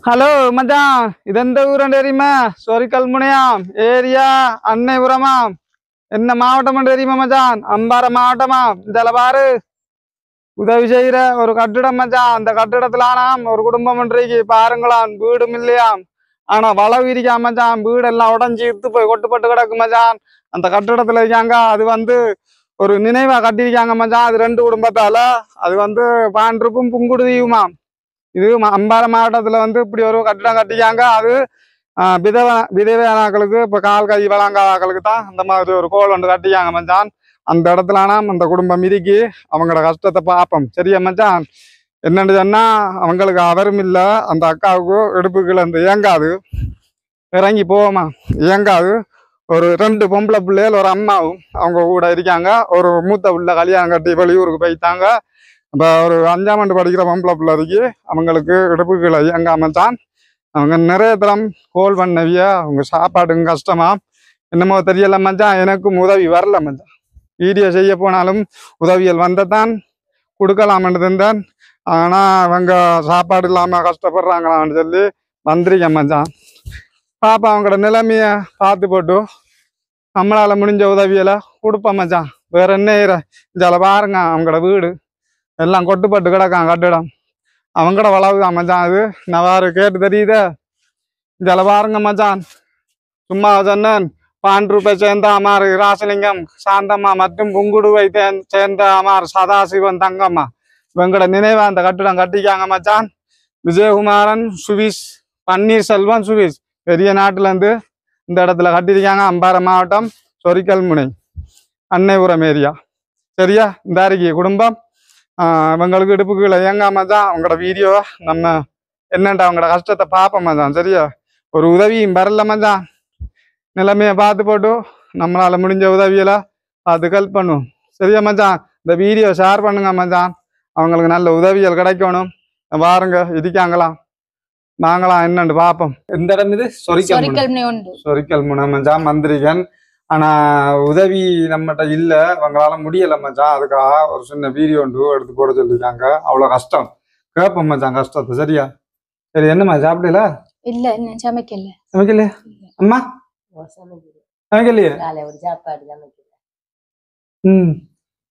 Hello மச்சான், இது எந்த ஊரன் தெரியுமா? சொரிக்கல் முனையாம் ஏரியா அன்னைபுரமா. என்ன மாவட்டம் தெரியுமா மச்சான்? அம்பாறை மாவட்டமா. இதில் பாரு, உதவி செய்யற ஒரு கட்டிடம் மச்சான். அந்த கட்டிடத்துலானாம் ஒரு குடும்பம் இன்றைக்கு பாருங்களாம், வீடும் இல்லையாம். ஆனா வளவு இருக்கா மச்சான். வீடு எல்லாம் உடஞ்சி இத்து போய் கொட்டுப்பட்டு கிடக்கு மச்சான். அந்த கட்டிடத்துல இருக்காங்க. அது ஒரு நினைவா கட்டியிருக்காங்க மச்சான். அது 2 குடும்பத்தால. அது பாண்டிருப்பும் புங்குடுதியுமா. இது அம்பாறை மாவட்டத்துல இப்படி ஒரு கட்டிடம் கட்டிக்காங்க. அது விதவையானாக்களுக்கு இப்ப கால் கை வழங்காதாக்களுக்கு தான் அந்த மாதிரி ஒரு கோல் கட்டிக்காங்க மச்சான். அந்த இடத்துலனா அந்த குடும்பம் இருக்கி அவங்களோட கஷ்டத்தை பார்ப்போம். சரியா மச்சான்? என்னன்னு சொன்னா, அவங்களுக்கு அவரும் இல்லை. அந்த அக்காவுக்கு இடுப்புகள் இயங்காது, இறங்கி போவோமா இயங்காது. ஒரு 2 பொம்பளை பிள்ளைகள் ஒரு அம்மாவும் அவங்க கூட இருக்காங்க. ஒரு மூத்த பிள்ளை கல்யாணம் கட்டி வெளியூருக்கு போயிட்டாங்க. இப்போ ஒரு 5ஆம் ஆண்டு படிக்கிற பொம்பளை பிள்ளை இருக்கு. அவங்களுக்கு இடுப்புகளை இயங்காம தான் அவங்க நிறைய தரம் கோல் பண்ணவிய. அவங்க சாப்பாடுங்க கஷ்டமா என்னமோ தெரியல மச்சான். எனக்கும் உதவி வரல மச்சான். வீடியோ செய்ய போனாலும் உதவிகள் வந்ததான் கொடுக்கலாம்னு இருந்தேன். ஆனால் அவங்க சாப்பாடு இல்லாமல் கஷ்டப்படுறாங்களான்னு சொல்லி வந்திருக்கேன் மச்சான். பாப்பா அவங்களோட நிலைமைய பார்த்து போட்டு நம்மளால முடிஞ்ச உதவியலை கொடுப்போம் மச்சான். வேற என்ன இதில் பாருங்க, அவங்களோட வீடு எல்லாம் கொட்டுப்பட்டு கிடக்கான் கட்டிடம். அவங்களோட வளவுதான் மச்சான். அது நவாறு கேட்டு தெரியுதே. இதில் பாருங்க மச்சான், சும்மா சொன்னேன். பாண்டூப்பை சேர்ந்த அமார் ராசலிங்கம் சாந்தம்மா மற்றும் புங்குடுவை சேர்ந்த அமார் சதாசிவன் தங்கம்மா இவங்களோட நினைவா அந்த கட்டிடம் கட்டிக்காங்க மச்சான். விஜயகுமாரன் சுவிஸ், பன்னீர்செல்வம் சுவிஸ் பெரிய நாட்டுலேருந்து இந்த இடத்துல கட்டியிருக்காங்க. அம்பாறை மாவட்டம், சொரிக்கல் முனை, அன்னைபுரம் ஏரியா. சரியா? இந்த அருகே குடும்பம். இவங்களுக்கு இடுப்புகளை இயங்காம தான் அவங்களோட வீடியோவை நம்ம என்னன்ட்டு அவங்களோட கஷ்டத்தை பார்ப்போம் தான். சரியா? ஒரு உதவியும் வரல தான். நிலைமையை பார்த்து போட்டு நம்மளால முடிஞ்ச உதவியில பார்த்து ஹெல்ப் பண்ணுவோம். சரியா மச்சான்? இந்த வீடியோ ஷேர் பண்ணுங்க மச்சான். அவங்களுக்கு நல்ல உதவிகள் கிடைக்கணும். பாருங்க இருக்காங்களாம், நாங்களாம் என்னன்னு பார்ப்போம். எந்த இடம் இது? சொரிக்கல் முனை மச்சான். மந்திரிகன். ஆனா உதவி நம்மகிட்ட இல்ல, அவங்களால முடியல மச்சான். அதுக்காக ஒரு சின்ன வீடியோ எடுத்து போட சொல்லிருக்காங்க. அவ்வளவு கஷ்டம். கேட்போம் மச்சான் கஷ்டத்தை. சரியா? சரி, என்னம்மா சாப்பிடல? இல்ல, சமைக்கல. சமைக்கல அம்மா? சமைக்கலையே.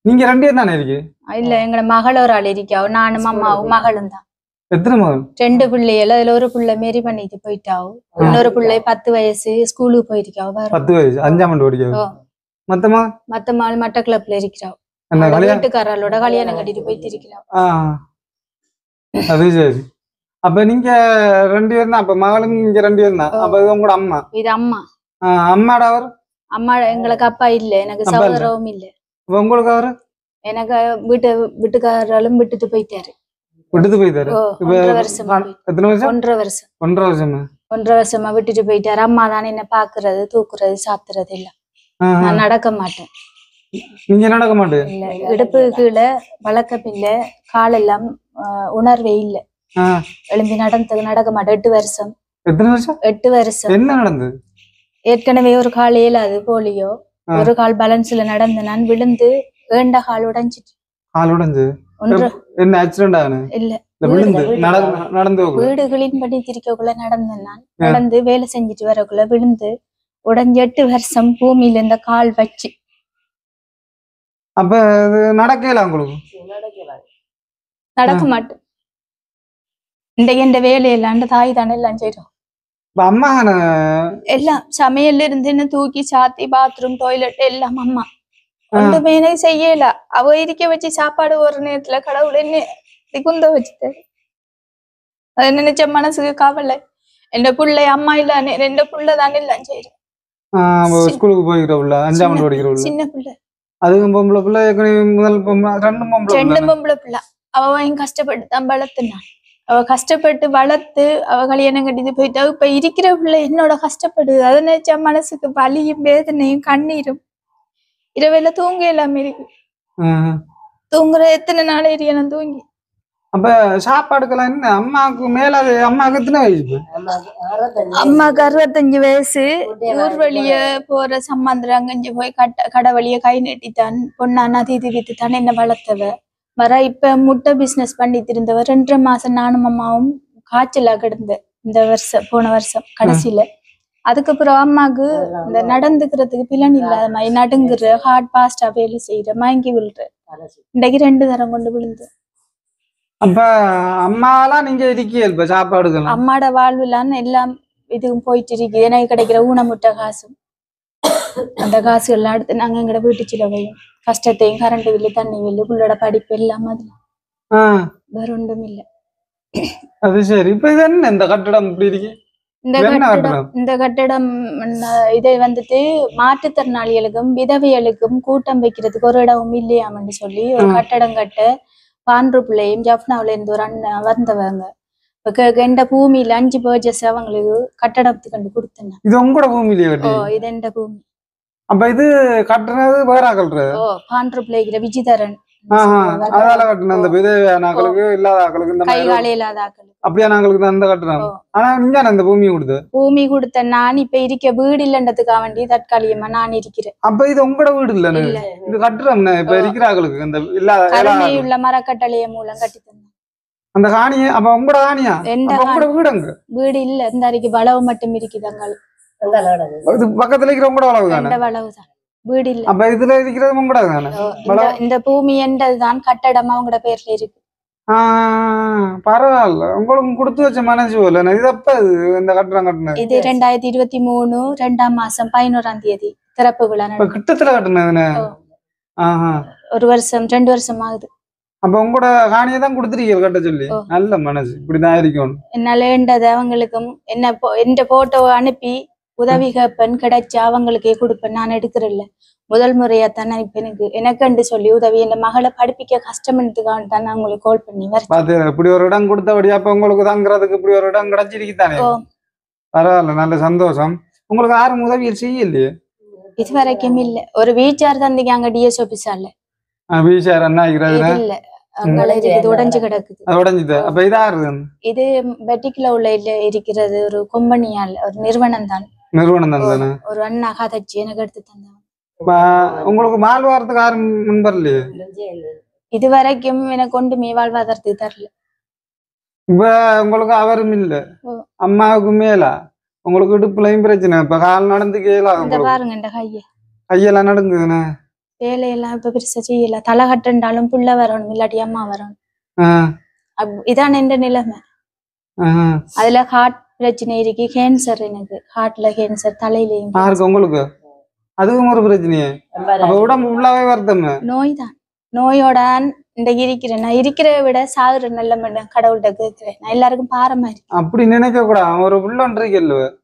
நீங்க 2 பேர் தானே இருக்கு? இல்ல, எங்க மகள் ஒரு ஆள் இருக்கா. நானும் அம்மாவும் மகளும் தான். எத்தனை மகள்? 2 பிள்ளைகள். அதுல ஒரு பிள்ளை மேரி பண்ணிட்டு போயிட்டாவும். இன்னொரு பிள்ளை 10 வயசு ஸ்கூலுக்கு போயிருக்காவ. 10 வயசு 5ஆம் ஆண்டு படிக்காவ. மத்த மாள் மட்ட கிளப்ல இருக்கிறாவ. வீட்டுக்காரளோட கல்யாணம் கட்டிட்டு போயிட்டு இருக்கிறாவ. அது சரி. அப்ப நீங்க 2 பேர் தான். அப்ப மகளும் நீங்க 2 பேர் தான். அப்ப இது உங்களோட அம்மா? இது அம்மா. அம்மாட அவர்? அம்மா எங்களுக்கு அப்பா இல்ல, எனக்கு சகோதரவும் இல்ல. உங்களுக்கு அவரு? எனக்கு வீட்டுக்காரரும் விட்டுட்டு போயிட்டாரு. விட்டுட்டு போயிட்டாரு? 1.5 வருஷமா. எத்தனை வருஷம்? 1.5 வருஷம். 1.5 வருஷமா? 1.5 வருஷமா விட்டுட்டு போயிட்டாரு. அம்மா தானே என்ன பாக்குறது, தூக்குறது, சாப்பிடுறது இல்ல. நான் நடக்க மாட்டேன். நீங்க நடக்க மாட்டேன்? இல்ல, இடுப்பு கீழே வழக்கம் இல்ல, காலெல்லாம் உணர்வே இல்ல. எழும்பி நடக்க மாட்டேன். 8 வருஷம். எத்தனை வருஷம்? 8 வருஷம். என்ன நடந்தது? ஏற்கனவே ஒரு கால் இயலாது, போலியோ. ஒரு கால் பேலன்ஸ்ல நடந்து நான் விழுந்து 2 கால் உடைஞ்சிட்டு. கால் உடைஞ்சு? என்ன ஆக்சிடென்ட் ஆன? இல்ல, விழுந்து நடந்து வீடு கிளீன் பண்ணி திரிக்கக்குள்ள நடந்தேன். நான் நடந்து வேலை செஞ்சுட்டு வரக்குள்ள விழுந்து உடைஞ்சு 8 வருஷம் பூமியில இந்த கால் வச்சு. அப்ப நடக்கல உங்களுக்கு? நடக்க மாட்டேன். இந்த வேலையெல்லாம் தாய் தானே எல்லாம் செய்யறோம். அம்மா எல்லாம் சமையல்ல இருந்து என்ன தூக்கி சாத்தி பாத்ரூம் டாய்லெட் எல்லாம் அம்மா. ஒன்றுமே எனக்கு செய்யல. அவ இருக்க வச்சு சாப்பாடு ஒரு நேரத்துல கடவுள் என்ன குந்த வச்சுட்டாரு. அதை நினைச்ச மனசுக்கு கவலை. என் பிள்ளை அம்மா இல்ல, 2 பிள்ளை தானே எல்லாம் செய்யறேன். ஸ்கூலுக்கு போய்கிற பிள்ளை, 5ஆம் ஆண்டு படிக்கிற பிள்ளை, சின்ன பிள்ளை. அதுவும் பொம்பளை பிள்ளை. முதல் 2 பொம்பளை பிள்ளை. அவ கஷ்டப்பட்டு தான் வளர்த்துனான். அவ கஷ்டப்பட்டு வளர்த்து அவ கல்யாணம் கட்டிட்டு போயிட்டா. இப்ப இருக்கிற பிள்ளை என்னோட கஷ்டப்படுது. அதை நினைச்சா மனசுக்கு வலியும் வேதனையும் கண்ணீரும். இரவையில தூங்க எல்லாமே இருக்கு. தூங்குற எத்தனை நாள் நான் தூங்கி. அப்ப சாப்பாடுக்கெல்லாம் என்ன? அம்மாவுக்கு மேல அம்மாவுக்கு எத்தனை வயசு? அம்மாவுக்கு 65 வயசு. ஊர் வழிய போற சம்பந்தம் அங்கஞ்சு போய் கடை வழிய கை நீட்டித்தான் பொண்ணானா தீதி வித்துத்தான் என்ன வளர்த்தவ. வர இப்ப முட்டை பிசினஸ் பண்ணிட்டு இருந்தவர் 2.5 மாசம் நானும் அம்மாவும் காய்ச்சலா கிடந்த. இந்த வருஷம் போன வருஷம் கடைசியில. அதுக்கப்புறம் அம்மாக்கு இந்த நடந்துக்கிறதுக்கு பிளன் இல்லாத மாதிரி நடுங்குற ஹார்ட் பாஸ்டா வேலை செய்யற மயங்கி விழுற. இன்னைக்கு 2 தரம் கொண்டு விழுந்து. அப்ப அம்மாலாம் நீங்க இருக்கீங்க இப்ப சாப்பாடுக்கலாம்? அம்மாட வாழ்வுலான்னு எல்லாம் இதுவும் போயிட்டு இருக்கு. எனக்கு கிடைக்கிற ஊனமுட்ட காசும் அந்த காசு எல்லாம் எடுத்து நாங்க எங்கட வீட்டு சிலவையும் கஷ்டத்தையும் கரண்ட் பில்லு தண்ணி பில்லு புள்ளோட படிப்பு எல்லாம் அதுல வேற ஒன்றும் இல்லை. அது சரி. இப்ப இது என்ன இந்த கட்டடம் இப்படி இருக்கு? இந்த கட்டடம் இதை வந்துட்டு மாற்றுத்திறனாளிகளுக்கும் விதவைகளுக்கும் கூட்டம் வைக்கிறதுக்கு ஒரு இடமும் இல்லையாமன்னு சொல்லி ஒரு கட்டடம் கட்ட பாண்ட்ரு பிள்ளையும் ஜப்னாவில இருந்து ஒரு அண்ணன் வந்தவங்க எந்த பூமியில 5 பர்ஜஸ் அவங்களுக்கு கட்டடத்துக்கு கண்டு கொடுத்தேன். இது உங்களோட பூமியிலேயே? இது எந்த பூமி. அப்ப இது கட்டுறது வேற ஆக்கல்றது? பாண்ட்ரு பிள்ளைகிற விஜிதரன் அதால கட்டணும். அந்த விதவையானாக்களுக்கு இல்லாத ஆக்களுக்கு இந்த கைகால இல்லாத ஆக்களுக்கு அப்படியா நாங்களுக்கு தான் அந்த கட்டணம். ஆனா நீங்க அந்த பூமியை கொடுத்த நான் இப்ப இருக்க வீடு இல்லன்றதுக்காக வேண்டி தற்காலிகமா நான் இருக்கிறேன். அப்ப இது உங்களோட வீடு இல்லன்னு இது கட்டுறோம் இப்ப இருக்கிற ஆக்களுக்கு இந்த இல்லாத உள்ள மரக்கட்டளைய மூலம் கட்டி தந்தேன் அந்த காணியை. அப்ப உங்களோட காணியா? உங்களோட வீடு அங்க வீடு இல்ல, இந்த அறைக்கு வளவு மட்டும் இருக்குதாங்க. பக்கத்துல இருக்கிற உங்களோட வளவு தானே? வளவுதான், வீடு இல்ல. அப்ப இதுல இருக்கிறது உங்களோட தானே? இந்த பூமி என்றதுதான் கட்டடம் அவங்களோட பேர்ல இருக்கு. பரவாயில்ல, உங்களுக்கு கொடுத்து வச்ச மனசு போல. இது அப்ப இந்த கட்டடம் கட்டினது இது 2023 2ஆம் மாசம் 11ஆம் தேதி திறப்பு விழா. கிட்டத்துல கட்டினது ஒரு வருஷம் 2 வருஷம் ஆகுது. அப்ப உங்களோட காணியை தான் கொடுத்துருக்கீங்க கட்ட சொல்லி. நல்ல மனசு இப்படிதான் இருக்கணும். என்னால அவங்களுக்கும் என்ன போட்டோ அனுப்பி உதவி கேட்பேன், கிடைச்சா அவங்களுக்கே கொடுப்பேன். நான் எடுக்கிறேன்ல முதல் முறையா தானே இப்ப எனக்குன்னு சொல்லி உதவி என் மகளை படிப்பிக்க கஷ்டம்ன்றதுக்காக தான் நான் உங்களுக்கு கால் பண்ணி வரேன். இப்படி ஒரு இடம் கொடுத்தபடியா அப்ப உங்களுக்கு தங்குறதுக்கு இப்படி ஒரு இடம் கிடைச்சிருக்குதானே? பரவாயில்ல, நல்ல சந்தோஷம். உங்களுக்கு யாரும் உதவியில் செய்யலையே இது வரைக்கும்? இல்ல, ஒரு வீச்சார் தந்திக்கு அங்க டிஎஸ் ஆபீஸால வீச்சார் என்ன ஆகிறது இல்ல, இது உடைஞ்சு கிடக்குது. உடைஞ்சது. அப்ப இதாரு இது பெட்டிக்குல உள்ள இருக்கிறது ஒரு கம்பெனியால, ஒரு நிறுவனம் தான். நிறுவனம் தானே? ஒரு அண்ணா காதச்சி எனக்கு எடுத்து தந்தாங்க. உங்களுக்கு வாழ்வாரத்துக்கு யாரும் முன்பரலையே? இது வரைக்கும் எனக்கு ஒன்றுமே வாழ்வாதாரத்துக்கு தரல. இப்ப உங்களுக்கு அவரும் இல்ல, அம்மாவுக்கு மேலா உங்களுக்கு இடுப்புலையும் பிரச்சனை. இப்ப கால் நடந்து கேளா பாருங்க, இந்த கையெல்லாம் நடங்குதுன்னு வேலையெல்லாம் இப்ப பெருசா செய்யல. தலை கட்டுண்டாலும் புள்ள வரணும், இல்லாட்டி அம்மா வரணும். இதான் எந்த நிலைமை. அதுல ஹார்ட் பிரச்சனை இருக்கு, கேன்சர். எனக்கு ஹார்ட்ல கேன்சர், தலையிலையும். உங்களுக்கு அதுவும் ஒரு பிரச்சனையே? உடம்பு உள்ளாவே வருத்தம். நோய் தான், நோயோட இன்றைக்கு இருக்கிறேன். நான் இருக்கிறத விட சாகுற நல்ல மண்ண கடவுள்கிட்ட கேட்கிறேன். நான் எல்லாருக்கும் பாரமாரி அப்படி நினைக்க கூடாது. ஒரு புள்ள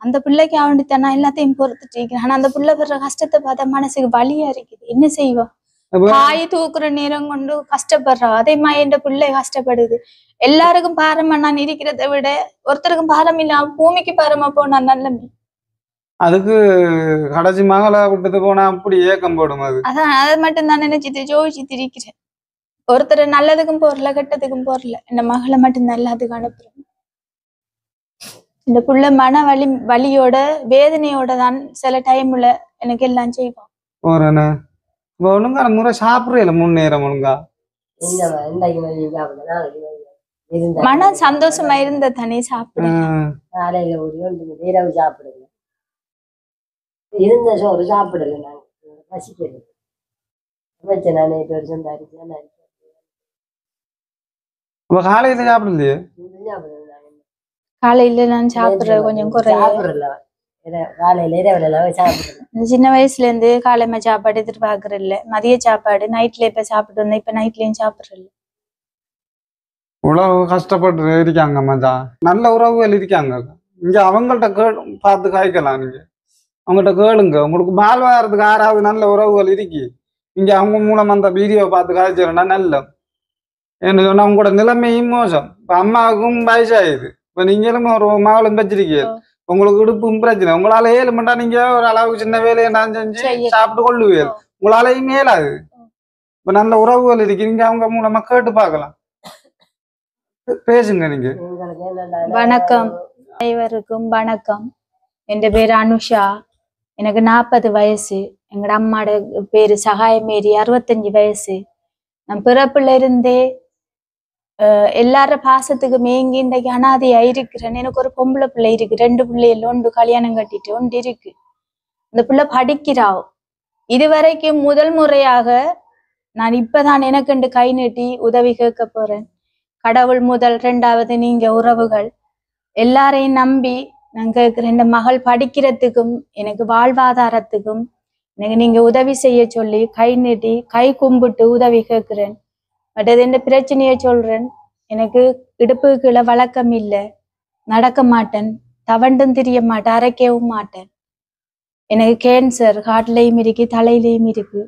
அந்த பிள்ளைக்கு அவனுக்கு நான் எல்லாத்தையும் பொறுத்துட்டு இருக்கிறேன். ஆனா அந்த புள்ள பெற கஷ்டத்தை பார்த்தா மனசுக்கு வலியா இருக்குது. என்ன செய்வோம்? காய் தூக்குற நேரம் கொண்டு கஷ்டப்படுறா, அதே மாதிரி என் பிள்ளை கஷ்டப்படுது. எல்லாருக்கும் பாரமா நான் இருக்கிறத விட ஒருத்தருக்கும் பாரம் இல்லாம பூமிக்கு பாரமா போனா நல்லமே. அதுக்கு கடைசி மகளை விட்டு போனா அப்படி ஏக்கம் போடும். அதான் அதை மட்டும் தான் நினைச்சிட்டு ஜோதிச்சுட்டு இருக்கிறேன். ஒருத்தர் நல்லதுக்கும் போறல, கெட்டதுக்கும் போறல. இந்த மகளை மட்டும் நல்லதுக்கு அனுப்புறேன். இந்த புள்ள மன வலியோட வேதனையோட தான் சில டைம்ல எனக்கு எல்லாம் செய்வோம். ஒழுங்கா முறை சாப்பிடுறீல 3 நேரம் ஒழுங்கா? மன சந்தோஷமா இருந்த தானே சாப்பிடுங்க. இருந்த சோறு சாப்பிடல. நான் பசிக்கிறது வச்சேன். நான் காலையில சாப்பிடலையே? காலையில நான் சாப்பிடுறது கொஞ்சம் குறையல. காலையில இரவுல சாப்பிடுறேன். சின்ன வயசுல இருந்து காலைமை சாப்பாடு எதிர்பார்க்கறது இல்ல. மதிய சாப்பாடு நைட்ல இப்ப சாப்பிட்டு வந்தேன். இப்ப நைட்லயும் சாப்பிடுறது. உழவு கஷ்டப்பட்டு இருக்காங்க மச்சான். நல்ல உறவுகள் இருக்காங்க இங்க. அவங்கள்ட்ட பார்த்து காய்க்கலாம். நீங்க அவங்கள்ட்ட கேளுங்க. உங்களுக்கு வாழ்வாரத்துக்கு யாராவது நல்ல உறவுகள் இருக்கு இங்க. அவங்க மூலம் அந்த வீடியோ பார்த்து காய்ச்சா நல்ல. என்ன சொன்னா உங்களோட நிலைமையும் மோசம். இப்ப அம்மாவுக்கும் வயசாயுது. இப்ப நீங்களும் ஒரு மகளும் வச்சிருக்கீங்க. உங்களுக்கு இடுப்பும் பிரச்சனை. உங்களால 7 மண்டா நீங்க ஒரு அளவுக்கு சின்ன வேலையை நான் செஞ்சு சாப்பிட்டு கொள்ளுவீங்க. உங்களாலையும் மேலாது. இப்ப நல்ல உறவுகள் இருக்கு. நீங்க அவங்க மூலமா கேட்டு பார்க்கலாம். பேசுங்க நீங்க. வணக்கம் அனைவருக்கும் வணக்கம். என் பேரு அனுஷா. எனக்கு 40 வயசு. எங்கட அம்மாட பேரு சகாயமேரி 65 வயசு. நான் பிறப்புல இருந்தே எல்லார பாசத்துக்கு மேங்கி இன்றைக்கு அனாதையா இருக்கிறேன். எனக்கு ஒரு பொம்பளை பிள்ளை இருக்கு, 2 பிள்ளைகள், ஒன்று கல்யாணம் கட்டிட்டு ஒன்று இருக்கு. இந்த பிள்ளை படிக்கிறாவோ. இதுவரைக்கும் முதல் முறையாக நான் இப்பதான் எனக்குண்டு கை நீட்டி உதவி கேட்க போறேன். கடவுள் முதல், 2வது நீங்க உறவுகள் எல்லாரையும் நம்பி நான் கேட்கிறேன். இந்த மகள் படிக்கிறதுக்கும் எனக்கு வாழ்வாதாரத்துக்கும் எனக்கு நீங்க உதவி செய்ய சொல்லி கை நீட்டி கை கும்பிட்டு உதவி கேட்கிறேன். மற்றது என்ன பிரச்சனையை சொல்றேன். எனக்கு இடுப்பு கீழே வழக்கம் இல்லை, நடக்க மாட்டேன், தவண்டும் திரிய மாட்டேன், அரைக்கவும் மாட்டேன். எனக்கு கேன்சர் ஹார்ட்லையும் இருக்கு, தலையிலையும் இருக்கு.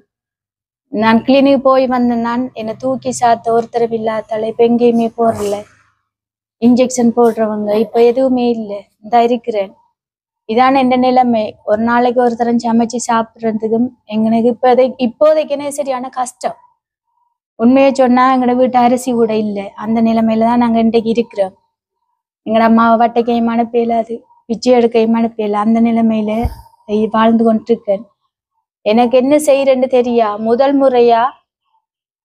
நான் கிளினிக் போய் வந்தேன். நான் என்னை தூக்கி சாத்த ஒருத்தரவு இல்லாதால இப்ப எங்கேயுமே போறல. இன்ஜெக்ஷன் போடுறவங்க இப்ப எதுவுமே இல்லை. இந்த இருக்கிறேன். இதான எந்த நிலைமை. ஒரு நாளைக்கு ஒருத்தரம் சமைச்சு சாப்பிடுறதுக்கும் எங்களுக்கு இப்போதைக்குனே சரியான கஷ்டம். உண்மையை சொன்னா எங்களோட வீட்டு அரிசி கூட இல்லை. அந்த நிலைமையில தான் நாங்க இன்றைக்கு இருக்கிறோம். எங்களோட அம்மாவை வட்டைக்கையும் அனுப்பலாது, பிச்சை எடுக்கையும் அனுப்பல. அந்த நிலைமையில வாழ்ந்து கொண்டிருக்கேன். எனக்கு என்ன செய்யறேன்னு தெரியா. முதல் முறையா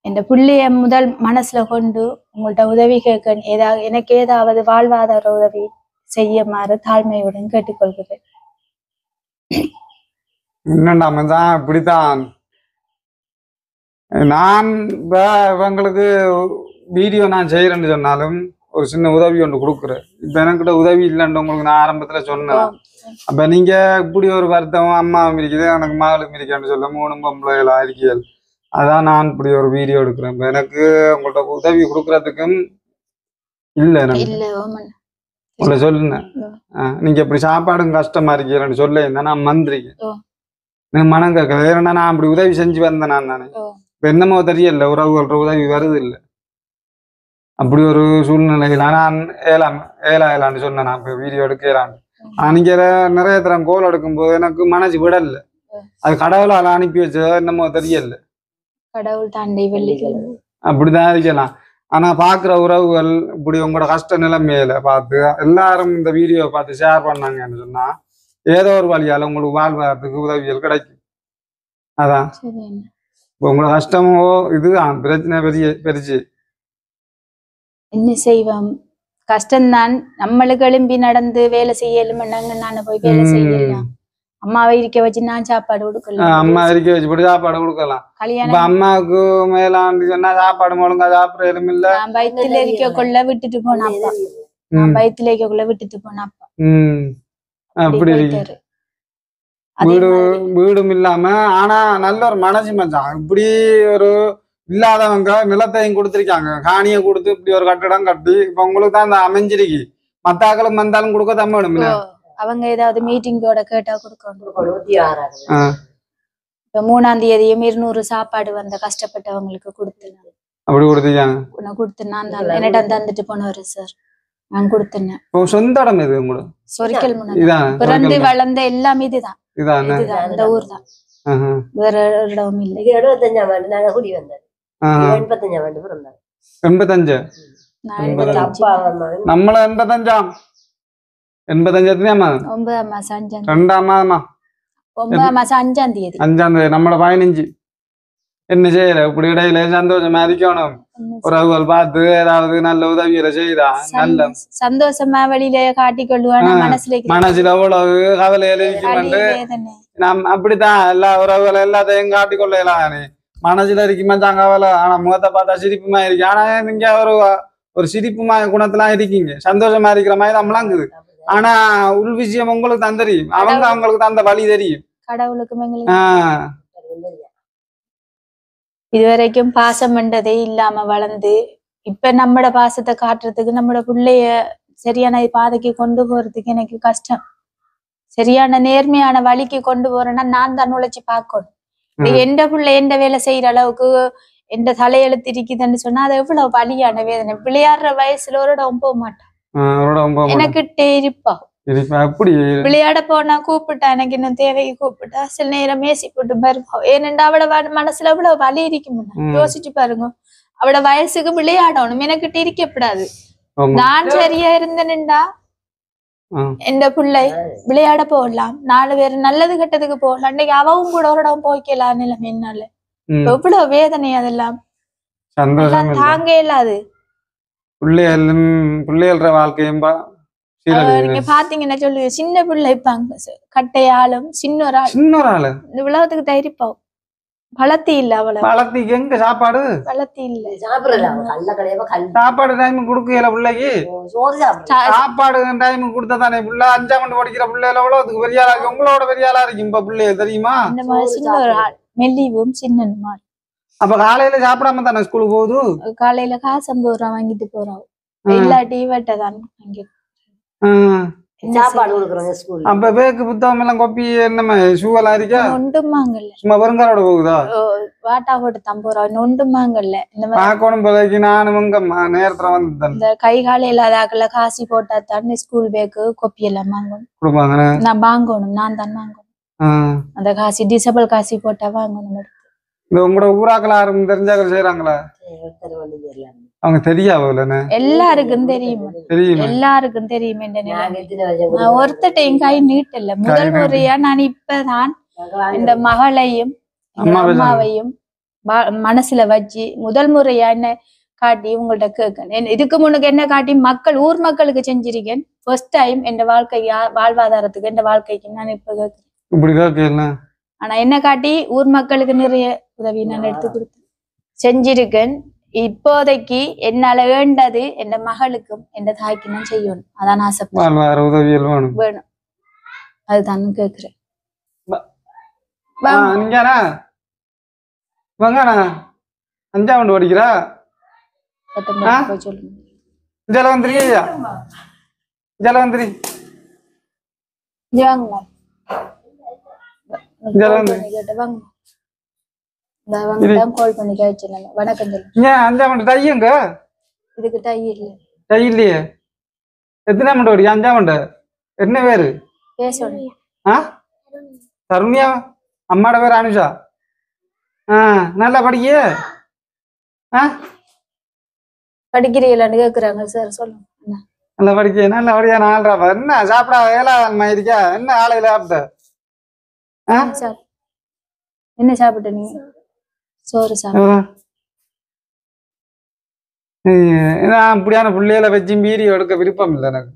இந்த புள்ளைய முதல் மனசுல கொண்டு உங்கள்ட்ட உதவி கேட்க, எனக்கு ஏதாவது வாழ்வாதார உதவி செய்யுமாறு தாழ்மையுடன் கேட்டுக்கொள்கிறேன். என்னண்டாமதான் இப்படித்தான் நான் இவங்களுக்கு வீடியோ நான் செய்யறேன்னு சொன்னாலும் ஒரு சின்ன உதவி ஒன்று கொடுக்குறேன். இப்ப எனக்கிட்ட உதவி இல்லைன்னு உங்களுக்கு நான் ஆரம்பத்துல சொன்னேன். அப்ப நீங்க இப்படி ஒரு வருத்தம் அம்மாவும் இருக்குது, எனக்கு மகளும் இருக்கேன்னு சொல்ல 3 பொம்பளைகளா இருக்கீர்கள். அதான் நான் இப்படி ஒரு வீடியோ எடுக்கிறேன். இப்ப எனக்கு உங்கள்ட்ட உதவி கொடுக்கறதுக்கும் இல்லை. உங்களை சொல்லுனேன், நீங்க இப்படி சாப்பாடும் கஷ்டமா இருக்கீங்கன்னு சொல்ல நான் மந்திரிக்கு மனம் கேட்கல. ஏன்னா நான் அப்படி உதவி செஞ்சு வந்தேன். நானே இப்ப என்னமோ தெரியல, உறவுகள்ற உதவி வருது இல்லை. அப்படி ஒரு சூழ்நிலையில நான் ஏலான்னு சொன்னேன். நான் இப்ப வீடியோ எடுக்கலான்னு. நீங்க நிறைய தரம் கோல் எடுக்கும்போது எனக்கு மனசு விடல. அது கடவுளால அனுப்பி வச்சதோ என்னமோ தெரியல. கடவுள் தாண்டி அப்படிதான் இருக்கலாம். ஆனா பாக்குற உறவுகள் இப்படி உங்களோட கஷ்ட நிலைமையில பார்த்து எல்லாரும் இந்த வீடியோ பார்த்து ஷேர் பண்ணாங்கன்னு சொன்னா ஏதோ ஒரு வழியால உங்களுக்கு வாழ்வாதாரத்துக்கு உதவிகள் கிடைக்கும். அதான் உங்களோட கஷ்டமோ இதுதான் பிரச்சனை பெருச்சு. என்ன செய்வோம், கஷ்டம்தான். நம்மளுக்கு எழும்பி நடந்து வேலை செய்யலும் நானு போய் வேலை செய்யலாம். அம்மாவை இருக்க வச்சு நான் சாப்பாடு கொடுக்கலாம். அம்மா இருக்க வச்சு போட்டு சாப்பாடு கொடுக்கலாம். கல்யாணம் அம்மாவுக்கு மேலாண்டு சொன்னா சாப்பாடு ஒழுங்கா சாப்பிடலும் இல்ல. நான் வயிற்றுல இருக்கக்குள்ள விட்டுட்டு போன அப்பா. நான் வயிற்றுல இருக்கக்குள்ள விட்டுட்டு போன அப்பா. அப்படி இருக்கு. வீடும் இல்லாம ஆனா நல்ல ஒரு மனசு மச்சான். இப்படி ஒரு இல்லாதவங்க நிலத்தையும் கொடுத்திருக்காங்க, காணியை கொடுத்து இப்படி ஒரு கட்டிடம் கட்டி இப்ப உங்களுக்கு தான் அந்த அமைஞ்சிருக்கு. மத்தாக்களும் வந்தாலும் கொடுக்க தான் வேணும். அவங்க ஏதாவது மீட்டிங்கோட கேட்டா கொடுக்கணும். இப்ப 3ஆம் தேதியும் 200 சாப்பாடு வந்த கஷ்டப்பட்டவங்களுக்கு கொடுத்தேன். அப்படி கொடுத்தீங்க? கொடுத்தேன். நான் தான் என்னிடம் தந்துட்டு போனவரு சார். நான் கொடுத்தேன். சொந்த இடம் இது உங்களுக்கு? சொரிக்கல் முன்னாடி பிறந்து வளர்ந்த எல்லாமே இதுதான். இந்த ஊர் தான், வேற இடமும் இல்லை. 75ஆம் ஆண்டு நாங்க குடி வந்தோம். 85ஆம் ஆண்டு பிறந்தாங்க. 85 நம்மள 85ஆம் 85 எத்தனையாமா? 9ஆம் மாசம் 5ஆம் 2ஆம் மாதமா? 9ஆம் மாசம் 5ஆம் தேதி. 5ஆம் தேதி நம்மள 15. என்ன செய்யல இப்படி இடையில சந்தோஷமா இருக்கணும். உறவுகள் பார்த்து ஏதாவது நல்ல உதவியில செய்தா நல்ல சந்தோஷமா வெளியில காட்டிக்கொள்ளுவானா. மனசுல எவ்வளவு கவலையில இருக்கும். நாம் அப்படித்தான் எல்லா உறவுகள் எல்லாத்தையும் காட்டிக்கொள்ளலாம். மனசுல இருக்குமா தான் கவலை. ஆனா முகத்தை பார்த்தா சிரிப்புமா இருக்கு. ஆனா நீங்க ஒரு சிரிப்புமா குணத்தெல்லாம் இருக்கீங்க, சந்தோஷமா இருக்கிற மாதிரி நம்மளாங்குது. ஆனா உள் விஷயம் உங்களுக்கு தான் தெரியும், அவங்களுக்கு தான் அந்த வழி தெரியும். கடவுளுக்கு இதுவரைக்கும் பாசம் என்றதே இல்லாம வளர்ந்து இப்ப நம்மட பாசத்தை காட்டுறதுக்கு நம்மட பிள்ளைய சரியான பாதைக்கு கொண்டு போறதுக்கு எனக்கு கஷ்டம். சரியான நேர்மையான வழிக்கு கொண்டு போறேன்னா நான் தான் உழைச்சு பார்க்கணும். எந்த பிள்ளை எந்த வேலை செய்யற அளவுக்கு எந்த தலையெழுத்து இருக்குதுன்னு சொன்னா அது எவ்வளவு வலியான வேதனை. விளையாடுற வயசுல ஒரு இடம் போக மாட்டான், எனக்கிட்டே இருப்பா. விளையாட போனா கூப்பிட்டா எனக்கு இன்னும் தேவைக்கு கூப்பிட்டா சில நேரம் மேசி போட்டு பாருங்க. ஏனென்றா அவட மனசுல அவ்வளவு வலி இருக்கும். யோசிச்சு பாருங்க, அவட வயசுக்கு விளையாடணும், எனக்கிட்ட இருக்கப்படாது. நான் சரியா இருந்தேன்டா எந்த பிள்ளை விளையாட போகலாம், 4 பேர் நல்லது கெட்டதுக்கு போகலாம். இன்னைக்கு அவவும் கூட ஒரு இடம் போய்க்கலாம் நிலைமை. என்னால எவ்வளவு வேதனை, அதெல்லாம் தாங்க இயலாது. பிள்ளைகள வாழ்க்கையும் நீங்க பாத்தீங்கன்னா சொல்லு சின்ன பிள்ளை இருப்பாங்க கட்டையாளும் சின்ன ஆளு இந்த உலகத்துக்கு தைரிப்பாவும் வளர்த்தி இல்ல அவளை வளர்த்தி எங்க சாப்பாடு வளர்த்தி இல்ல சாப்பாடு டைம் குடுக்கல பிள்ளைக்கு சாப்பாடு டைம் கொடுத்தா தானே பிள்ளை 5ஆம் ஆண்டு படிக்கிற பிள்ளைல எவ்வளவு பெரிய ஆளா இருக்கு உங்களோட பெரிய ஆளா இருக்கு இப்ப பிள்ளைய தெரியுமா இந்த மாதிரி சின்ன ஒரு ஆள் மெல்லிவும் சின்ன மாதிரி அப்ப காலையில சாப்பிடாம தானே ஸ்கூலுக்கு போகுது காலையில காசு 50 ரூபா வாங்கிட்டு போறான் இல்லாட்டி வெட்டதான் அங்கே சாப்பாடு கொடுக்குறாங்க ஸ்கூல்ல அப்ப பேக்கு புத்தகம் எல்லாம் கொப்பி என்னமா ஷூவெல்லாம் இருக்கா ஒண்டுமாங்கல்ல சும்மா வருங்காரோட போகுதா வாட்டா போட்டு 50 ரூபா ஒண்டுமாங்கல்ல இந்த மாதிரி பாக்கணும் பிள்ளைக்கு நானும் உங்க நேரத்துல வந்து இந்த கை கால இல்லாதாக்கல காசி போட்டா தான் ஸ்கூல் பேக்கு கொப்பி எல்லாம் வாங்கணும் கொடுப்பாங்க நான் வாங்கணும் நான் தான் வாங்கணும் அந்த காசி டிசபிள் காசி போட்டா வாங்கணும் இந்த உங்களோட ஊராக்கள் யாரும் தெரிஞ்சாக்க செய்யறாங்களா அவங்க தெரியாதுன்னு எல்லாருக்கும் தெரியும் எல்லாருக்கும் தெரியும் நான் ஒருத்தட்டையும் கை நீட்டல முதல் முறையா நான் இப்பதான் இந்த மகளையும் அம்மாவையும் மனசுல வச்சு முதல் முறையா என்ன காட்டி உங்கள்ட்ட கேட்கணும் இதுக்கு முன்னுக்கு என்ன காட்டி ஊர் மக்களுக்கு செஞ்சிருக்கேன் ஃபர்ஸ்ட் டைம் என் வாழ்க்கை வாழ்வாதாரத்துக்கு என் வாழ்க்கைக்கு நான் இப்ப கேட்கிறேன் ஆனா என்ன காட்டி ஊர் மக்களுக்கு நிறைய உதவி நான் எடுத்து கொடுத்தேன் செஞ்சிருக்கேன் இப்போதைக்கு என்னால வேண்டது என் மகளுக்கும் என் தாய்க்கு நான் செய்யணும் அதான் ஆசைப்படுறேன் வேணும் அதுதான் கேக்குறேன் 5ஆம் ஆண்டு படிக்கிறா சொல்லுங்க ஜலவந்திரி கால் பண்ணி கேட்கலாம் வணக்கம் தையங்க இதுக்கு டை இல்ல டை இல்லையே எத்தனை ஆண்டு படிக்க 5ஆம் ஆண்டு என்ன பேரு தருணியா அம்மாட பேரு அனுஷா நல்லா படிக்க படிக்கிறீங்களான்னு கேக்குறாங்க சார் சொல்லுங்க நல்லா படிக்க நல்லா படிக்க 4 ரூபா என்ன சாப்பிடா வேலை இருக்கா என்ன ஆளுகளை சாப்பிட்ட என்ன சாப்பிட்ட நீங்க சோறு அப்படியான பிள்ளைகளை வச்சு வீடியோ எடுக்க விருப்பம் இல்லை எனக்கு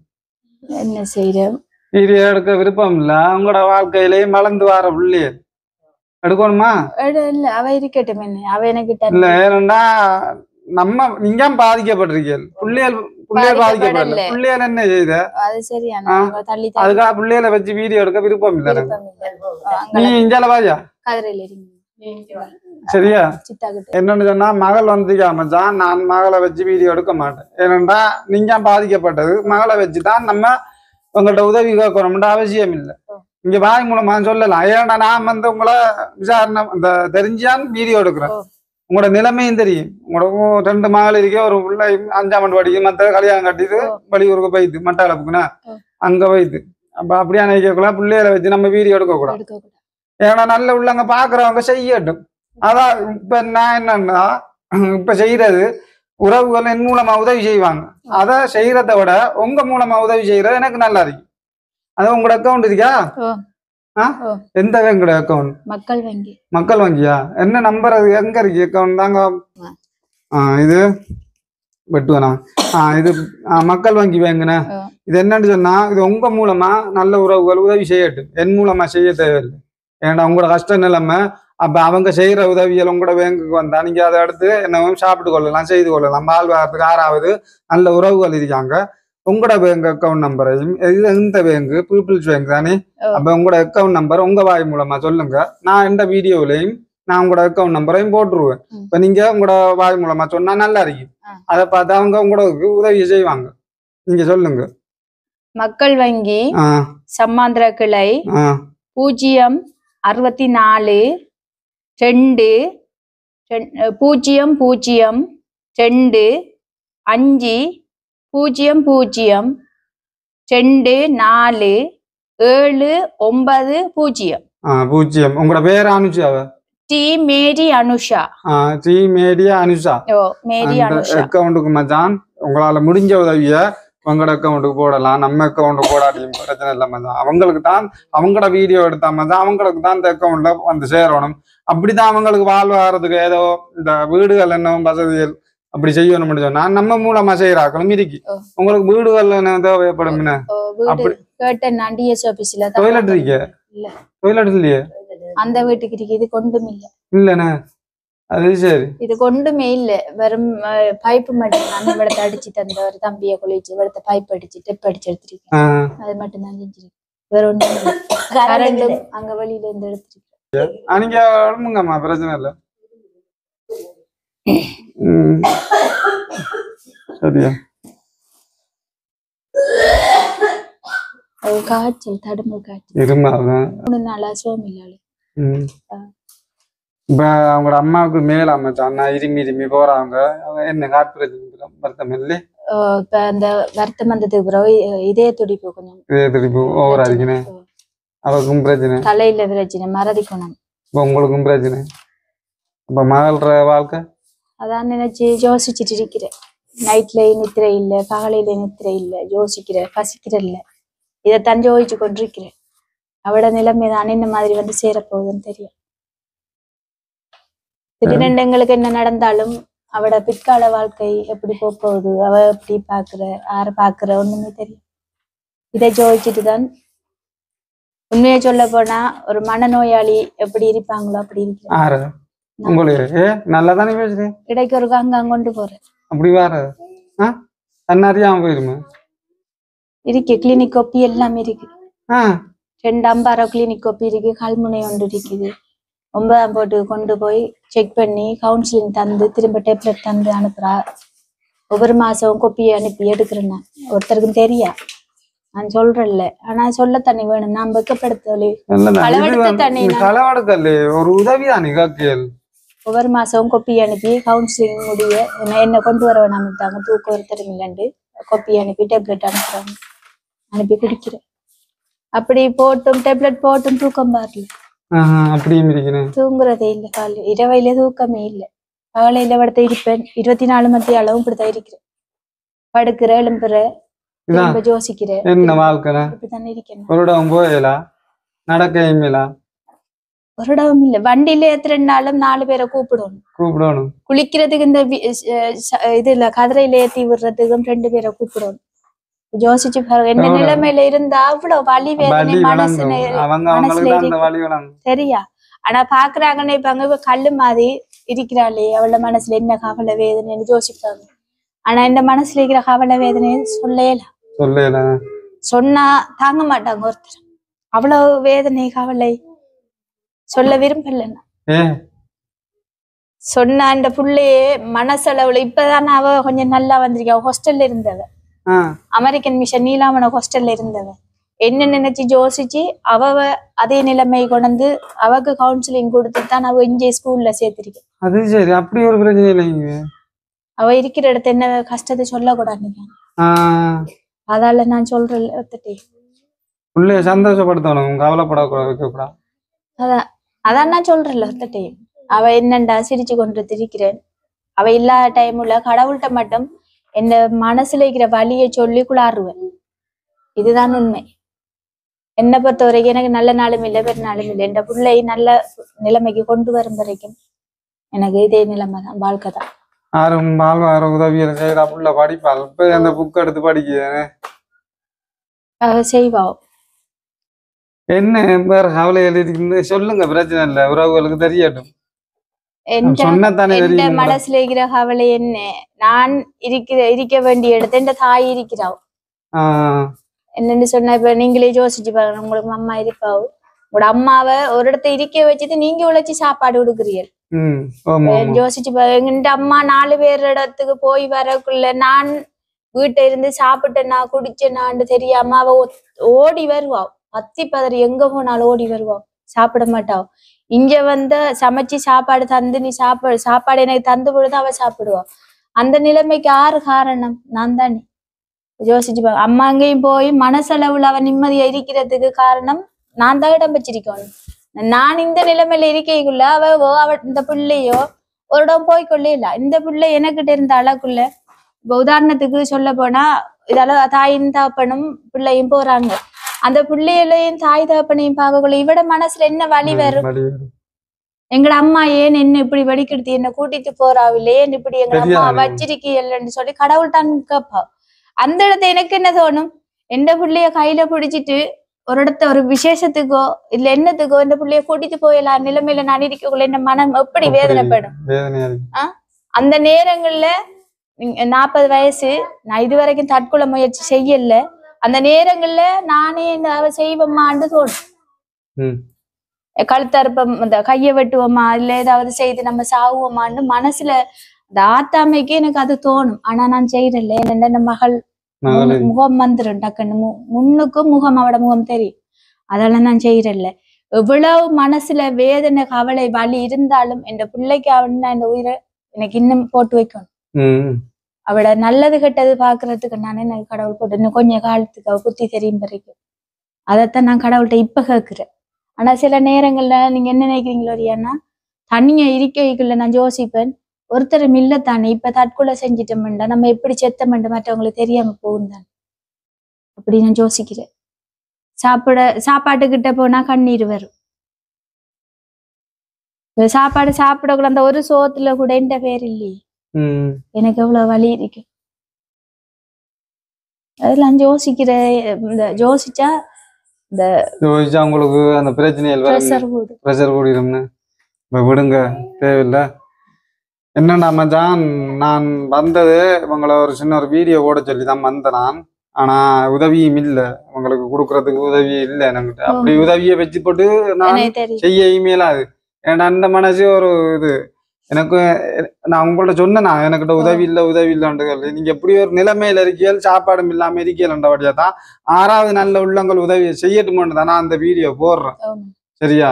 என்ன செய்யற வீடியோ எடுக்க விருப்பம் இல்ல அவங்களோட வாழ்க்கையிலேயே மலர்ந்து வர பிள்ளைய எடுக்கணுமா இல்ல அவ இருக்கட்டும் என்ன அவ எனக்கு இல்ல ஏன்னா நம்ம நீங்க பாதிக்கப்பட்டிருக்கீங்க பிள்ளைகள் பாதிக்கப்படல பிள்ளைகள் என்ன செய்த அது சரியா அதுக்காக பிள்ளைகளை வச்சு வீடியோ எடுக்க விருப்பம் இல்ல நீ இஞ்சால வாயா சரியா என்னன்னு சொன்னா மகள் வந்துக்காமச்சான் நான் மகளை வச்சு வீடியோ எடுக்க மாட்டேன் ஏனென்றா நீங்க பாதிக்கப்பட்டது மகளை வச்சுதான் நம்ம உங்கள்ட்ட உதவி கேட்கணும்ன்ற அவசியம் இல்லை இங்க வாய் மூலமா சொல்லலாம் ஏன்னா நான் வந்து உங்களை விசாரணை இந்த தெரிஞ்சான் வீடியோ எடுக்கிறேன் உங்களோட நிலைமையும் தெரியும் உங்களோட 2 மகள் இருக்கே ஒரு பிள்ளை 5ஆம் ஆண்டு படிக்கும் மற்ற கல்யாணம் கட்டிட்டு வெளியூருக்கு போயிட்டு மட்டாளப்புக்குன்னா அங்க போயிட்டு அப்ப அப்படியா நினைக்கக்கூட பிள்ளைகளை வச்சு நம்ம வீடியோ எடுக்க கூடாது ஏன்னா நல்ல உள்ளங்க பாக்குறவங்க செய்யட்டும் அதான் இப்ப நான் என்னன்னா இப்ப செய்யறது உறவுகள் என் மூலமா உதவி செய்வாங்க அதை செய்யறத விட உங்க மூலமா உதவி செய்யறது எனக்கு நல்லா இருக்கு அது உங்களோட அக்கௌண்ட் இருக்கா எந்த பேங்கோட அக்கௌண்ட் மக்கள் வங்கியா என்ன நம்பர் அது எங்க இருக்கு அக்கௌண்ட் தாங்க இது வெட்டுவனா இது மக்கள் வங்கி பேங்குண்ணே இது என்னன்னு சொன்னா இது உங்க மூலமா நல்ல உறவுகள் உதவி செய்யட்டும் என் மூலமா செய்ய தேவையில்லை ஏன்னா உங்களோட கஷ்ட நிலைமை அப்ப அவங்க செய்யற உதவிகள் உங்களோட பேங்குக்கு வந்தா நீங்க அதை எடுத்து என்னவும் சாப்பிட்டு கொள்ளலாம் செய்து கொள்ளலாம் வாழ்வாரத்துக்கு 6வது நல்ல உறவுகள் இருக்காங்க உங்களோட பேங்க் அக்கௌண்ட் நம்பரையும் இந்த பேங்க் பீப்புள்ஸ் பேங்க் தானே அப்ப உங்களோட அக்கௌண்ட் நம்பர் உங்க வாய் மூலமா சொல்லுங்க நான் இந்த வீடியோவிலையும் நான் உங்களோட அக்கௌண்ட் நம்பரையும் போட்டுருவேன் இப்ப நீங்க உங்களோட வாய் மூலமா சொன்னா நல்லா இருக்கு அதை பார்த்து அவங்க உங்களுக்கு உதவி செய்வாங்க நீங்க சொல்லுங்க மக்கள் வங்கி சம்மாந்திர கிளை 064 2 0 0 2 5 0 0 2 4 7 9 0 உங்களோட பேர் அனுஷாவா டி மேரி அனுஷா மேரி அனுஷா அக்கௌண்ட்டுக்கு மச்சான் உங்களால முடிஞ்ச உதவிய உங்களோட அக்கௌண்ட்டுக்கு போடலாம் நம்ம அக்கௌண்ட்டு போடாட்டியும் பிரச்சனை இல்லை மச்சான் அவங்களுக்கு தான் அவங்களோட வீடியோ எடுத்தா மச்சான் அவங்களுக்கு தான் இந்த அக்கௌண்ட்ல வந்து சேரணும் அப்படிதான் அவங்களுக்கு வாழ்வாகிறதுக்கு ஏதோ இந்த வீடுகள் என்ன வசதிகள் அப்படி செய்யணும் சொன்னா நம்ம மூலமா செய்யறாக்களும் இருக்கு. உங்களுக்கு வீடுகள்ல தேவைப்படும் வீடு கேட்டேன் நான் டிஎஸ் ஆபீஸ்ல டொய்லெட் இருக்கு இல்ல டொய்லெட் இல்லையே அந்த வீட்டுக்கு இருக்கு இது கொண்டும் இல்ல இல்லண்ணே அது சரி இது கொண்டுமே இல்ல வெறும் பைப்பு மட்டும் நான் இவடத்தை அடிச்சு தந்த ஒரு தம்பிய குளிச்சு இவடத்தை பைப் அடிச்சு டெப் அடிச்சு எடுத்திருக்கேன் அது மட்டும் தான் செஞ்சிருக்கேன் வேற ஒன்றும் கரண்டும் அங்க வெளியில இருந்து எடுத்திருக்கேன் நீங்க உடம்புங்கம்மா பிரச்சனை இல்ல சரியா காய்ச்சல் தடுமல் காய்ச்சல் இருமாதான் 3 நாளா சோமில்லாலே இப்ப அவங்களோட அம்மாவுக்கு மேல அமைச்சான் இருமி போறாங்க அவங்க என்ன காட்டுறது வருத்தம் இல்லை இப்ப அந்த வருத்தம் வந்ததுக்கு பிறகு இதய துடிப்பு கொஞ்சம் இதய துடிப்பு ஓவரா இருக்குன்னு அவருக்கும் பிரச்சனை தலையில பிரச்சனை மறதிக்கணும் இப்ப உங்களுக்கும் பிரச்சனை இப்ப மகள்ற வாழ்க்கை அதான் நினைச்சு யோசிச்சுட்டு இருக்கிறேன் நைட்ல நித்திரை இல்ல பகலையில நித்திரை இல்ல யோசிக்கிறேன் பசிக்கிற இல்ல இதைத்தான் யோசிச்சு கொண்டிருக்கிறேன் அவட நிலைமை தான் இந்த மாதிரி வந்து சேரப்போகுதுன்னு தெரியும் திடீரெண்டு எங்களுக்கு என்ன நடந்தாலும் அவட பிற்கால வாழ்க்கை எப்படி போகுது அவ எப்படி பாக்குற யார பாக்குற ஒண்ணுமே தெரியும் இதை யோசிச்சுட்டு தான் உண்மையை சொல்ல போனா ஒரு மனநோயாளி எப்படி இருப்பாங்களோ அப்படி இருக்கிறேன் உங்களுக்கு நல்லாதானே பேசுறேன் இடைக்கு ஒரு அங்க கொண்டு போறேன் அப்படி வர தன்னாரியாம போயிருமா இருக்கு கிளினிக் கோப்பி எல்லாமே இருக்கு 2 அம்பாரோ கிளினிக் கோப்பி இருக்கு கல்முனை ஒன்று இருக்குது 9ஆம் போட்டு கொண்டு போய் செக் பண்ணி கவுன்சிலிங் தந்து திரும்ப டேப்லெட் தந்து அனுப்புறா ஒவ்வொரு மாசம் கொப்பியை அனுப்பி எடுக்கிறேன் நான் ஒருத்தருக்கும் தெரியா நான் சொல்றேன்ல ஆனா சொல்ல தண்ணி வேணும் நான் வெக்கப்படுத்தலே களவெடுத்த தண்ணி களவெடுக்கல ஒரு உதவி தானே கேள் ஒவ்வொரு மாசம் கொப்பி அனுப்பி கவுன்சிலிங் முடிய என்ன கொண்டு வர வேணாமிட்டாங்க தூக்கம் ஒருத்தரும் இல்லைண்டு கொப்பி அனுப்பி டேப்லெட் அனுப்புறாங்க அனுப்பி குடிக்கிறேன் அப்படி போட்டும் டேப்லெட் போட்டும் தூக்கம் பாருல அப்படியும் இருக்கிறேன் தூங்குறதே இல்லை காலை இரவையில தூக்கமே இல்லை பகலையில படுத்த இருப்பேன் 24 மத்திய அளவும் இப்படித்தான் இருக்கிறேன் படுக்கிற எழும்புற யோசிக்கிறேன் என்ன வாழ்க்கை இப்படித்தானே இருக்கேன் ஒரு இடம் போயலா நடக்க ஒரு இடம் இல்ல வண்டியில ஏத்துறனாலும் 4 பேரை கூப்பிடணும் குளிக்கிறதுக்கு இந்த இதுல கதிரையில ஏத்தி விடுறதுக்கும் 2 பேரை கூப்பிடணும் யோசிச்சு பாருங்க என்ன நிலைமையில இருந்தா அவ்வளவு வலி வேதனை மனசுல சரியா ஆனா பாக்குறாங்கன்னு இப்ப கல்லு மாதிரி இருக்கிறாளே அவள மனசுல என்ன கவலை வேதனைன்னு யோசிப்பாங்க ஆனா இந்த மனசுல இருக்கிற கவலை வேதனையை சொல்லலாம் சொன்னா தாங்க மாட்டாங்க ஒருத்தர் அவ்வளவு வேதனை கவலை சொல்ல விரும்பலன்னா சொன்ன அந்த புள்ளையே மனசளவுல இப்பதான் அவ கொஞ்சம் நல்லா வந்திருக்கா ஹாஸ்டல்ல இருந்தவ அமெரிக்கன் மிஷன் நீலாமண ஹாஸ்டல்ல இருந்தவ என்ன நினைச்சு யோசிச்சு அவ அதே நிலைமை கொண்டு அவக்கு கவுன்சிலிங் கொடுத்துதான் அவ இங்கே ஸ்கூல்ல சேர்த்திருக்கேன் அது சரி அப்படி ஒரு பிரச்சனை இல்லைங்க அவ இருக்கிற இடத்த என்ன கஷ்டத்தை சொல்லக்கூடாதுங்க அதால நான் சொல்றேன் புள்ளைய சந்தோஷப்படுத்தணும் கவலைப்படக்கூடாது அதான் நான் சொல்றேன்ல ஒருத்தட்டே அவ என்னண்டா சிரிச்சு கொண்டு திரிக்கிறேன் அவ இல்லாத டைம்ல கடவுள்கிட்ட மட்டும் என் மனசுல இருக்கிற வலியை சொல்லி குளாறுவேன் இதுதான் உண்மை என்னை பொறுத்த வரைக்கும் எனக்கு நல்ல நாளும் இல்லை பெருநாளும் இல்லை என் பிள்ளை நல்ல நிலைமைக்கு கொண்டு வரும் வரைக்கும் எனக்கு இதே நிலைமை தான் வாழ்க்கை தான் யாரும் வாழ்வார உதவியில செய்யறா புள்ள படிப்பாள் இப்ப அந்த புக் எடுத்து படிக்கிறேன் செய்வா என்ன வேற கவலை எழுதி சொல்லுங்க பிரச்சனை இல்லை உறவுகளுக்கு தெரியட்டும் மனசுல இருக்கிற கவலை என்ன நான் இருக்க வேண்டிய இடத்த இந்த தாய் இருக்கிறாவோ என்னன்னு சொன்ன இப்ப நீங்களே யோசிச்சு பாருங்க உங்களுக்கு அம்மா இருப்பாவோ உங்களோட அம்மாவை ஒரு இடத்த இருக்க வச்சுட்டு நீங்க உழைச்சி சாப்பாடு கொடுக்குறீர்கள் யோசிச்சு பாருங்க இந்த அம்மா 4 பேர் இடத்துக்கு போய் வரக்குள்ள நான் வீட்டை இருந்து சாப்பிட்டேன்னா குடிச்சேன்னான்னு தெரியாம அவ ஓடி வருவா பத்தி பதறி எங்க போனாலும் ஓடி வருவா சாப்பிட மாட்டாவோ இங்க வந்து சமைச்சு சாப்பாடு தந்து நீ சாப்பாடு எனக்கு தந்து பொழுது அவ சாப்பிடுவா அந்த நிலைமைக்கு யாரு காரணம் நான் தானே யோசிச்சு அம்மா அங்கேயும் போய் மனசளவுல அவ நிம்மதியா இருக்கிறதுக்கு காரணம் நான் தான் இடம் வச்சிருக்கணும் நான் இந்த நிலைமையில இருக்கைக்குள்ள அவ இந்த பிள்ளையோ ஒரு இடம் போய்கொள்ள இந்த பிள்ளை எனக்கிட்ட இருந்த அளவுக்குள்ள இப்ப உதாரணத்துக்கு சொல்ல போனா இதால தாயின் தாப்பனும் பிள்ளையும் போறாங்க அந்த பிள்ளைகளையும் தாய் தாப்பனையும் பார்க்கக்குள்ள இவட மனசுல என்ன வலி வரும் எங்கட அம்மா ஏன் என்ன இப்படி வெடிக்கெடுத்து என்ன கூட்டிட்டு போறாவில்லை, ஏன் இப்படி எங்க அம்மா தெரியாது. வச்சிருக்கீங்கன்னு சொல்லி கடவுள் தான் கேப்பா. அந்த இடத்துல எனக்கு என்ன தோணும், எந்த பிள்ளைய கையில பிடிச்சிட்டு ஒரு இடத்த ஒரு விசேஷத்துக்கோ இல்ல என்னத்துக்கோ இந்த பிள்ளைய கூட்டிட்டு போயலாம் நிலைமையில நான் இருக்கக்குள்ள இந்த மனம் எப்படி வேதனைப்படும். வேதனையா இருக்கு. அந்த நேரங்கள்ல 40 வயசு நான் இதுவரைக்கும் தற்கொலை முயற்சி செய்யல. அந்த நேரங்கள்ல நானே இந்த செய்வோமான்னு தோணும். கழுத்தறுப்பம் இந்த கையை வெட்டுவோமா இல்ல ஏதாவது செய்து நம்ம சாவுவோமான்னு மனசுல அந்த ஆத்தாமைக்கு எனக்கு அது தோணும். ஆனா நான் செய்யறல. என்ன மகள் முகம் வந்துடும் டக்குன்னு முன்னுக்கும் முகம் அவட முகம் தெரியும். அதெல்லாம் நான் செய்யறல. எவ்வளவு மனசுல வேதனை கவலை வலி இருந்தாலும் என் பிள்ளைக்கு அவன் இந்த உயிரை எனக்கு இன்னும் போட்டு வைக்கணும். அவட நல்லது கெட்டது பாக்குறதுக்கு நான் எனக்கு கடவுள் போட்டு இன்னும் கொஞ்சம் காலத்துக்கு அவ புத்தி தெரியும் வரைக்கும் அதைத்தான் நான் கடவுள்கிட்ட இப்ப கேட்கிறேன். ஆனா சில நேரங்கள்ல நீங்க என்ன நினைக்கிறீங்களோ ரியானா, தண்ணிய இருக்கைக்குள்ள நான் யோசிப்பேன், ஒருத்தரும் இல்லத்தானே இப்ப தற்கொலை செஞ்சிட்டோம்டா நம்ம எப்படி செத்தமெண்டு மற்றவங்களுக்கு தெரியாம போகுந்தான் அப்படி நான் யோசிக்கிறேன். சாப்பாட்டுக்கிட்ட போனா கண்ணீர் வரும். சாப்பாடு சாப்பிடக்கூட அந்த ஒரு சோத்துல கூட எந்த பேர் இல்லையே, எனக்கு எவ்வளவு வலி இருக்கு. அதெல்லாம் யோசிக்கிறேன். இந்த யோசிச்சா உங்களுக்கு அந்த பிரச்சனைகள் கூடிடும்னு விடுங்க, தேவையில்லை. என்னன்னா மச்சான், நான் வந்தது உங்களை ஒரு சின்ன ஒரு வீடியோ ஓட சொல்லி தான் வந்தேன் நான். ஆனா உதவியும் இல்லை, உங்களுக்கு கொடுக்கறதுக்கு உதவி இல்லை என்கிட்ட. அப்படி உதவியை வச்சு போட்டு நான் செய்ய இமெயிலாது. ஏன்னா அந்த மனசு ஒரு இது எனக்கு. நான் உங்கள்ட்ட சொன்னேன், எனக்கிட்ட உதவி இல்லைன்னு சொல்லி. நீங்க எப்படி ஒரு நிலைமையில இருக்கியல், சாப்பாடும் இல்லாம இருக்கலன்றபடியா தான் 6வது நல்ல உள்ளங்கள் உதவி செய்யட்டுமோன்னு தான் நான் அந்த வீடியோ போடுறேன். சரியா?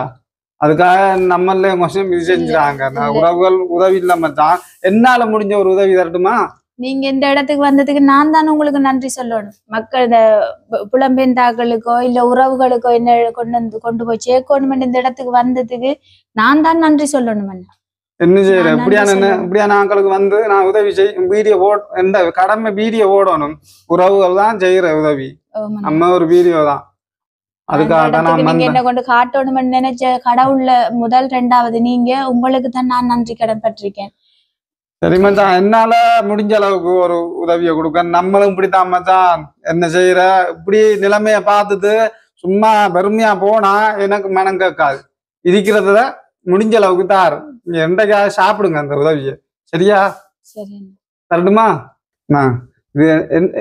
அதுக்காக நம்மள கொஞ்சம் இது செஞ்சுறாங்க. நான் உறவுகள் உதவி இல்லாம தான் என்னால முடிஞ்ச ஒரு உதவி தரட்டுமா? நீங்க இந்த இடத்துக்கு வந்ததுக்கு நான் தான் உங்களுக்கு நன்றி சொல்லணும். மக்கள் இந்த புலம்பெயர்ந்தாக்களுக்கோ இல்ல உறவுகளுக்கோ என்ன கொண்டு போய் சேர்க்கணும். இந்த இடத்துக்கு வந்ததுக்கு நான் தான் நன்றி சொல்லணும். என்ன செய்யறேன் இப்படியான ஆட்களுக்கு வந்து நான் உதவி வீடியோ எந்த கடமை வீடியோ ஓடணும். உறவுகள் தான் செய்யற உதவி, நம்ம ஒரு வீடியோ தான். அதுக்காக நீங்க என்ன கொண்டு காட்டணும்னு நினைச்ச கடவுள்ல முதல் 2வது நீங்க, உங்களுக்கு தான் நான் நன்றி கடன் பட்டிருக்கேன். சரி மச்சான், என்னால முடிஞ்ச அளவுக்கு ஒரு உதவியை கொடுக்க. நம்மளும் இப்படித்தான் மச்சான், என்ன செய்யற இப்படி நிலைமைய பார்த்துட்டு சும்மா பெருமையா போனா எனக்கு மனம் கேட்காது. இருக்கிறத முடிஞ்ச அளவுக்கு தாரு. நீங்க எண்டைக்காக சாப்பிடுங்க அந்த உதவியை. சரியா? தரட்டுமா? இது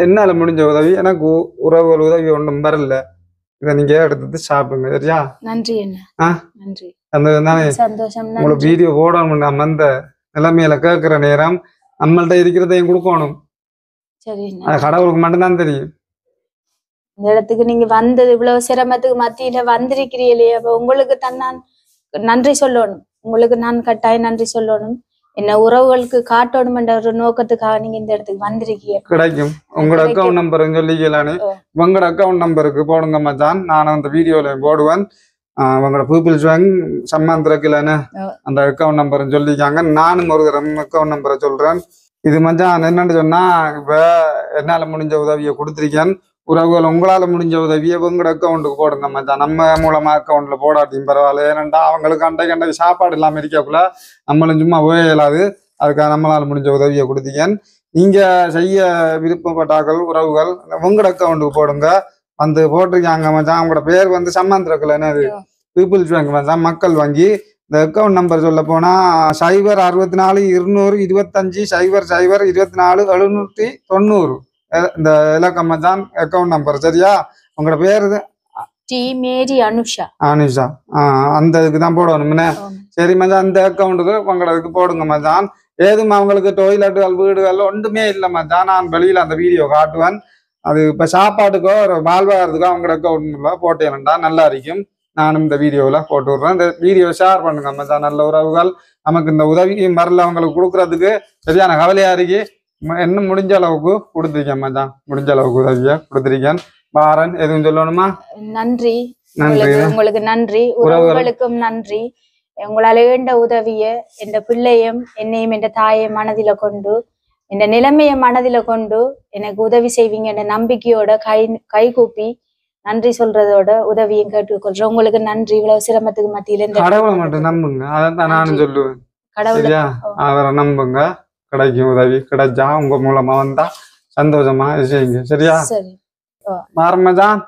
என்னால முடிஞ்ச உதவி. எனக்கு உறவுகள் உதவி ஒன்றும் வரல. இதை நீங்க எடுத்து சாப்பிடுங்க. சரியா? நன்றி. நன்றி. அந்த சந்தோஷம். உங்களுக்கு வீடியோ போடணும். நம்ம அந்த நிலைமையில கேட்கிற நேரம் நம்மள்ட்ட இருக்கிறதையும் கொடுக்கணும். கடவுளுக்கு மட்டும்தான் தெரியும். இந்த இடத்துக்கு நீங்க வந்தது இவ்வளவு சிரமத்துக்கு மத்தியில வந்திருக்கிறீங்களே, அப்ப உங்களுக்கு தான் நான் நன்றி சொல்லணும். உங்களுக்கு நான் கட்டாயம் நன்றி சொல்லணும். என்ன உறவுகளுக்கு காட்டணும் என்ற ஒரு நோக்கத்துக்காக நீங்க இந்த இடத்துக்கு வந்திருக்கீங்க. கிடைக்கும். உங்களோட அக்கௌண்ட் நம்பர் சொல்லிக்கலானே, உங்களோட அக்கௌண்ட் நம்பருக்கு போடுங்க மச்சான். நான் அந்த வீடியோல போடுவேன். உங்களோட பீப்புள்ஸ் பேங்க் சம்மாந்திரக்கிலன்னு அந்த அக்கௌண்ட் நம்பர் சொல்லிக்காங்க. நானும் ஒரு அக்கௌண்ட் நம்பரை சொல்றேன். இது மச்சான் என்னன்னு சொன்னா, இப்ப என்னால முடிஞ்ச உதவியை கொடுத்துருக்கேன். உறவுகள் உங்களால முடிஞ்ச உதவியை உங்களோட அக்கௌண்ட்டுக்கு போடுங்க மச்சான். நம்ம மூலமா அக்கௌண்ட்ல போடாட்டியும் பரவாயில்ல. ஏனண்டா அவங்களுக்கு அண்டை சாப்பாடு இல்லாம இருக்கக்குள்ள நம்மளும் சும்மா போயிடாது. அதுக்காக நம்மளால முடிஞ்ச உதவியை கொடுத்தீங்க. நீங்க செய்ய விருப்பப்பட்டாக்கள் உறவுகள் உங்களோட அக்கௌண்ட்டுக்கு போடுங்க. வந்து போட்டிருக்காங்க மச்சான். அவங்களோட பேர் வந்து சம்மாந்திரக்கல என்னது பீப்புள்ஸ் பேங்க் மச்சான், மக்கள் வங்கி. இந்த அக்கௌண்ட் நம்பர் சொல்ல போனா 064 200 25 00 24 790 இந்த இலக்கம் மச்சான் அக்கௌண்ட் நம்பர். சரியா? உங்களோட பேரு மேரி அனுஷா. அந்த இதுக்கு தான் போடணும். சரி மச்சான், அந்த அக்கௌண்ட்டுக்கு உங்களதுக்கு போடுங்க மச்சான். ஏதும் அவங்களுக்கு டொய்லெட்டுகள் வீடுகள் ஒன்றுமே இல்லை மச்சான். நான் வெளியில அந்த வீடியோ காட்டுவேன். அது இப்ப சாப்பாட்டுக்கோ ஒரு வாழ்வாகிறதுக்கோ அவங்களோட அக்கௌண்ட்ல போட்டேன்டா நல்லா இருக்கும். நானும் இந்த வீடியோல போட்டு விடுறேன். இந்த வீடியோ ஷேர் பண்ணுங்க மச்சான். நல்ல உறவுகள் நமக்கு இந்த உதவியும் வரல அவங்களுக்கு கொடுக்கறதுக்கு சரியான கவலையா இருக்கு. என்ன முடிஞ்ச அளவுக்கு கொடுத்துருக்கேன் மச்சான். முடிஞ்ச அளவுக்கு உதவியா கொடுத்துருக்கேன். பாரன் எதுவும் சொல்லணுமா? நன்றி. உங்களுக்கு நன்றி. உறவுகளுக்கும் நன்றி. உங்களால வேண்ட உதவிய என் பிள்ளையும் என்னையும் என் தாயை மனதில கொண்டு இந்த நிலைமையை மனதில கொண்டு எனக்கு உதவி செய்வீங்க என்ற நம்பிக்கையோட கை கூப்பி நன்றி சொல்றதோட உதவியும் கேட்டுக்கொள்றோம். உங்களுக்கு நன்றி. இவ்வளவு சிரமத்துக்கு மத்தியில இந்த கடவுளை மட்டும் நம்புங்க, அதான் நானும் சொல்லுவேன். கடவுளை சரியா, அவரை நம்புங்க, கிடைக்கும் உதவி. கிடைச்சா உங்க மூலமா வந்தா சந்தோஷமா செய்யுங்க. சரியா, சரி. மாறமச்சான்.